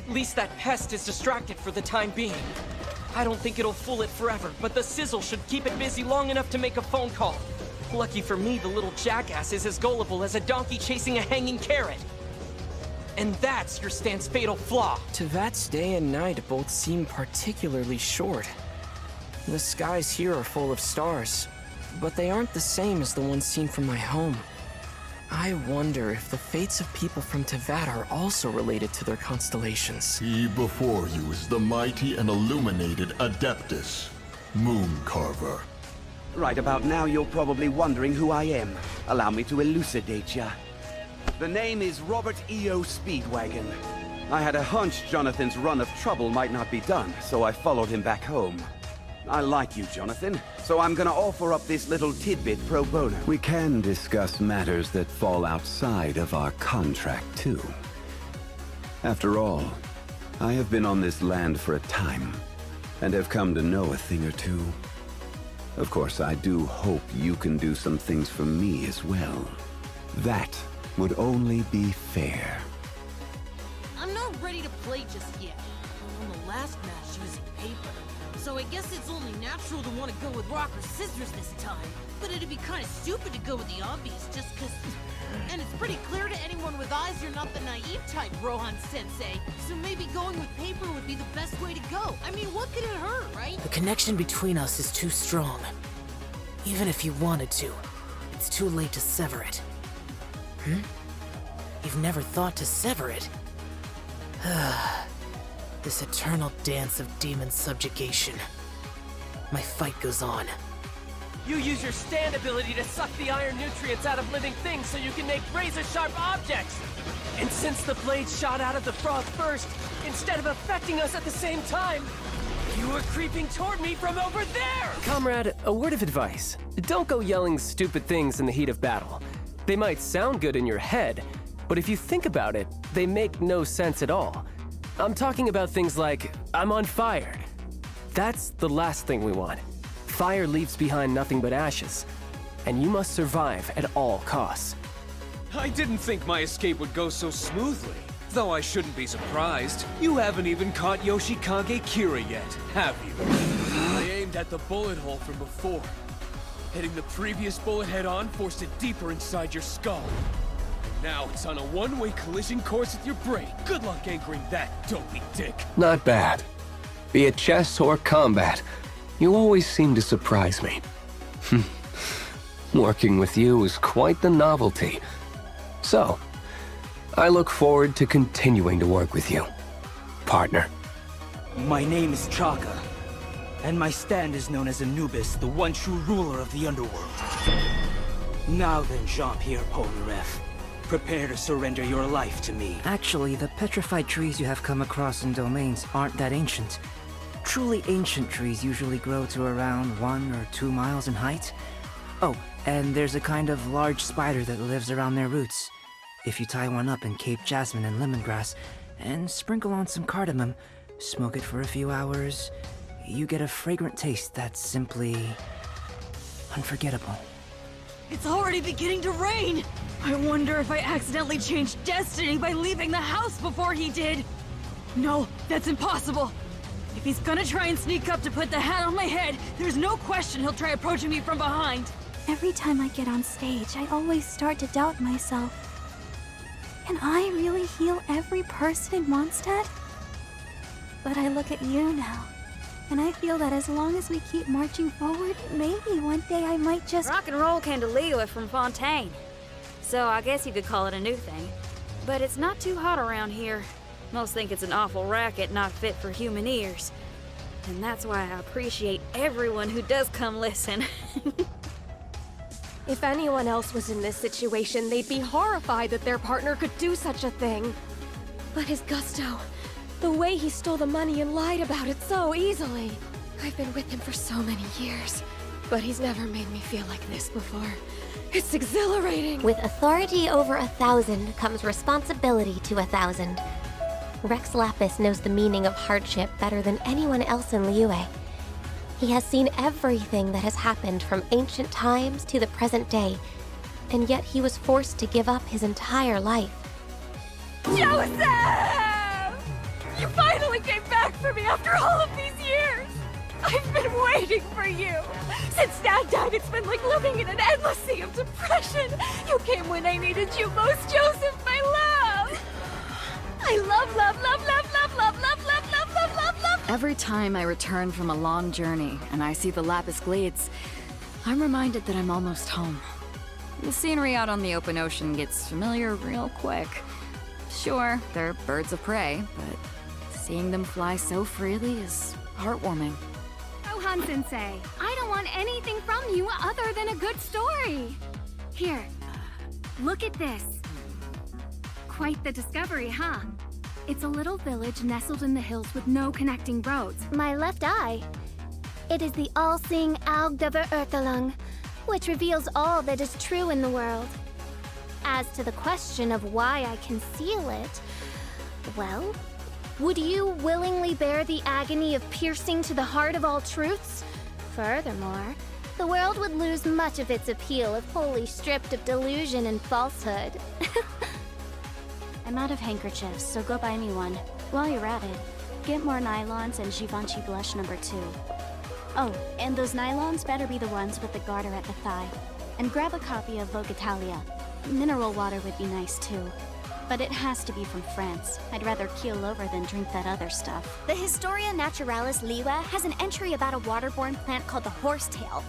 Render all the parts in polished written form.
At least that pest is distracted for the time being. I don't think it'll fool it forever, but the sizzle should keep it busy long enough to make a phone call. Lucky for me, the little jackass is as gullible as a donkey chasing a hanging carrot. And that's your stand's fatal flaw. Tevat's day and night both seem particularly short. The skies here are full of stars, but they aren't the same as the ones seen from my home. I wonder if the fates of people from Tevat are also related to their constellations. He before you is the mighty and illuminated Adeptus, Moon Carver. Right about now, you're probably wondering who I am. Allow me to elucidate ya. The name is Robert E.O. Speedwagon. I had a hunch Jonathan's run of trouble might not be done, so I followed him back home. I like you, Jonathan, so I'm gonna offer up this little tidbit pro bono. We can discuss matters that fall outside of our contract, too. After all, I have been on this land for a time, and have come to know a thing or two. Of course, I do hope you can do some things for me as well. That would only be fair. I'm not ready to play just yet. I won the last match using paper. So I guess it's only natural to want to go with rock or scissors this time. But it'd be kind of stupid to go with the obvious just cause... And it's pretty clear to anyone with eyes you're not the naive type, Rohan-sensei. So maybe going with paper would be the best way to go. I mean, what could it hurt, right? The connection between us is too strong. Even if you wanted to, it's too late to sever it. You've never thought to sever it? This eternal dance of demon subjugation. My fight goes on. You use your stand ability to suck the iron nutrients out of living things so you can make razor-sharp objects! And since the blade shot out of the frog first, instead of affecting us at the same time, you were creeping toward me from over there! Comrade, a word of advice. Don't go yelling stupid things in the heat of battle. They might sound good in your head, but if you think about it, they make no sense at all. I'm talking about things like, I'm on fire. That's the last thing we want. Fire leaves behind nothing but ashes, and you must survive at all costs. I didn't think my escape would go so smoothly. Though I shouldn't be surprised. You haven't even caught Yoshikage Kira yet, have you? I aimed at the bullet hole from before. Hitting the previous bullet head-on forced it deeper inside your skull. Now it's on a one-way collision course with your brain. Good luck anchoring that dopey dick. Not bad. Be it chess or combat, you always seem to surprise me. Working with you is quite the novelty. So, I look forward to continuing to work with you, partner. My name is Chaka, and my stand is known as Anubis, the one true ruler of the underworld. Now then, Jean-Pierre Polnareff. Prepare to surrender your life to me. Actually, the petrified trees you have come across in domains aren't that ancient. Truly ancient trees usually grow to around 1 or 2 miles in height. Oh, and there's a kind of large spider that lives around their roots. If you tie one up in Cape Jasmine and lemongrass, and sprinkle on some cardamom, smoke it for a few hours, you get a fragrant taste that's simply... unforgettable. It's already beginning to rain! I wonder if I accidentally changed destiny by leaving the house before he did! No, that's impossible! If he's gonna try and sneak up to put the hat on my head, there's no question he'll try approaching me from behind! Every time I get on stage, I always start to doubt myself. Can I really heal every person in Mondstadt? But I look at you now, and I feel that as long as we keep marching forward, maybe one day I might just... Rock and roll Candelilla from Fontaine. So I guess you could call it a new thing. But it's not too hot around here. Most think it's an awful racket not fit for human ears. And that's why I appreciate everyone who does come listen. If anyone else was in this situation, they'd be horrified that their partner could do such a thing. But his gusto, the way he stole the money and lied about it so easily. I've been with him for so many years, but he's never made me feel like this before. It's exhilarating! With authority over 1,000 comes responsibility to 1,000. Rex Lapis knows the meaning of hardship better than anyone else in Liyue. He has seen everything that has happened from ancient times to the present day, and yet he was forced to give up his entire life. Joseph! for me after all of these years? I've been waiting for you. Since Dad died, it's been like living in an endless sea of depression. You came when I needed you most, Joseph, my love. I love, love, love, love, love, love, love, love, love, love, love, love. Every time I return from a long journey and I see the Lapis Glades, I'm reminded that I'm almost home. The scenery out on the open ocean gets familiar real quick. Sure, they're birds of prey, but seeing them fly so freely is heartwarming. Rohan-sensei, I don't want anything from you other than a good story. Here, look at this. Quite the discovery, huh? It's a little village nestled in the hills with no connecting roads. My left eye. It is the all-seeing Aug der Erthelung, which reveals all that is true in the world. As to the question of why I conceal it, well, would you willingly bear the agony of piercing to the heart of all truths? Furthermore, the world would lose much of its appeal if wholly stripped of delusion and falsehood. I'm out of handkerchiefs, so go buy me one. While you're at it, get more nylons and Givenchy blush number 2. Oh, and those nylons better be the ones with the garter at the thigh. And grab a copy of Vogue Italia. Mineral water would be nice too. But it has to be from France. I'd rather keel over than drink that other stuff. The Historia Naturalis Liwa has an entry about a waterborne plant called the horsetail.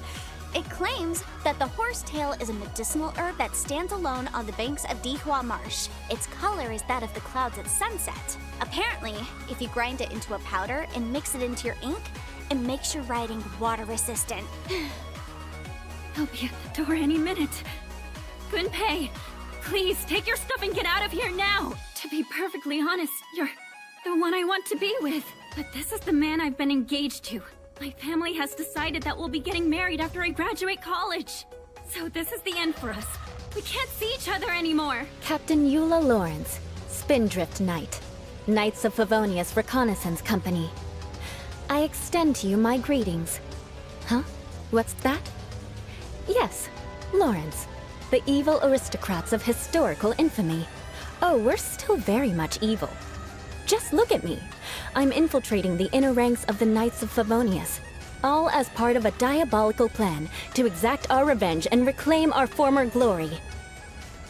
It claims that the horsetail is a medicinal herb that stands alone on the banks of Dihua Marsh. Its color is that of the clouds at sunset. Apparently, if you grind it into a powder and mix it into your ink, it makes your writing water resistant. I'll be at the door any minute. Gunpei, please take your stuff and get out of here now! To be perfectly honest, you're the one I want to be with. But this is the man I've been engaged to. My family has decided that we'll be getting married after I graduate college. So this is the end for us. We can't see each other anymore. Captain Eula Lawrence, Spindrift Knight, Knights of Favonia's Reconnaissance Company. I extend to you my greetings. Huh? What's that? Yes, Lawrence, the evil aristocrats of historical infamy. Oh, we're still very much evil. Just look at me. I'm infiltrating the inner ranks of the Knights of Favonius, all as part of a diabolical plan to exact our revenge and reclaim our former glory.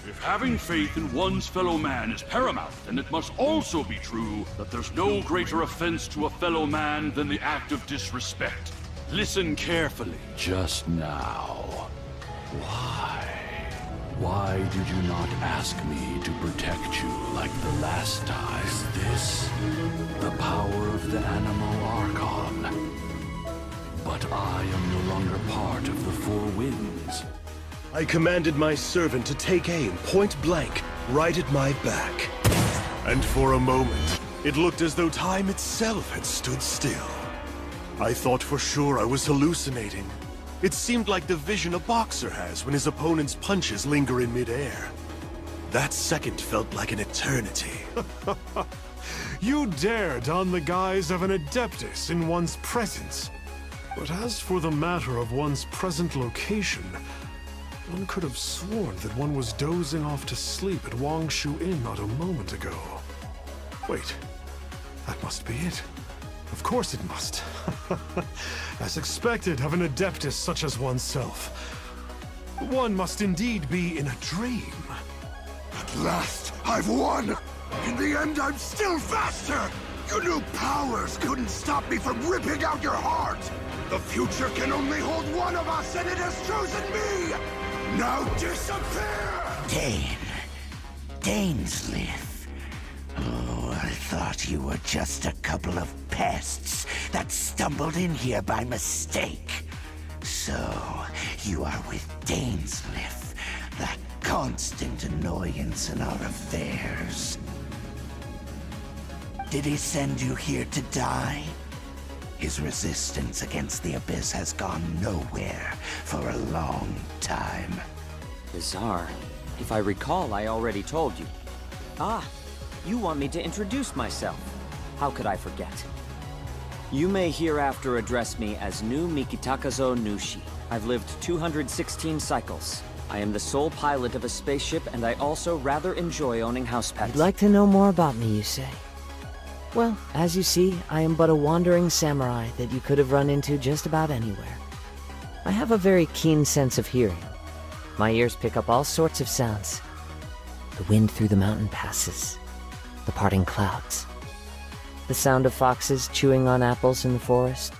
If having faith in one's fellow man is paramount, then it must also be true that there's no greater offense to a fellow man than the act of disrespect. Listen carefully. Just now. Why? Why did you not ask me to protect you like the last time? Is this the power of the Animal Archon? But I am no longer part of the Four Winds. I commanded my servant to take aim point blank, right at my back. And for a moment, it looked as though time itself had stood still. I thought for sure I was hallucinating. It seemed like the vision a boxer has when his opponent's punches linger in midair. That second felt like an eternity. You dare don the guise of an Adeptus in one's presence. But as for the matter of one's present location, one could have sworn that one was dozing off to sleep at Wangshu Inn not a moment ago. Wait, that must be it. Of course it must. As expected of an Adeptus such as oneself. One must indeed be in a dream. At last, I've won! In the end, I'm still faster! Your new powers couldn't stop me from ripping out your heart! The future can only hold one of us, and it has chosen me! Now disappear! Dainslith. Oh, I thought you were just a couple of pests that stumbled in here by mistake. So, you are with Dainslith, that constant annoyance in our affairs. Did he send you here to die? His resistance against the Abyss has gone nowhere for a long time. Bizarre. If I recall, I already told you. Ah, you want me to introduce myself. How could I forget? You may hereafter address me as New Mikitakazo Nushi. I've lived 216 cycles. I am the sole pilot of a spaceship, and I also rather enjoy owning house pets. You'd like to know more about me, you say? Well, as you see, I am but a wandering samurai that you could have run into just about anywhere. I have a very keen sense of hearing. My ears pick up all sorts of sounds. The wind through the mountain passes, the parting clouds, the sound of foxes chewing on apples in the forest,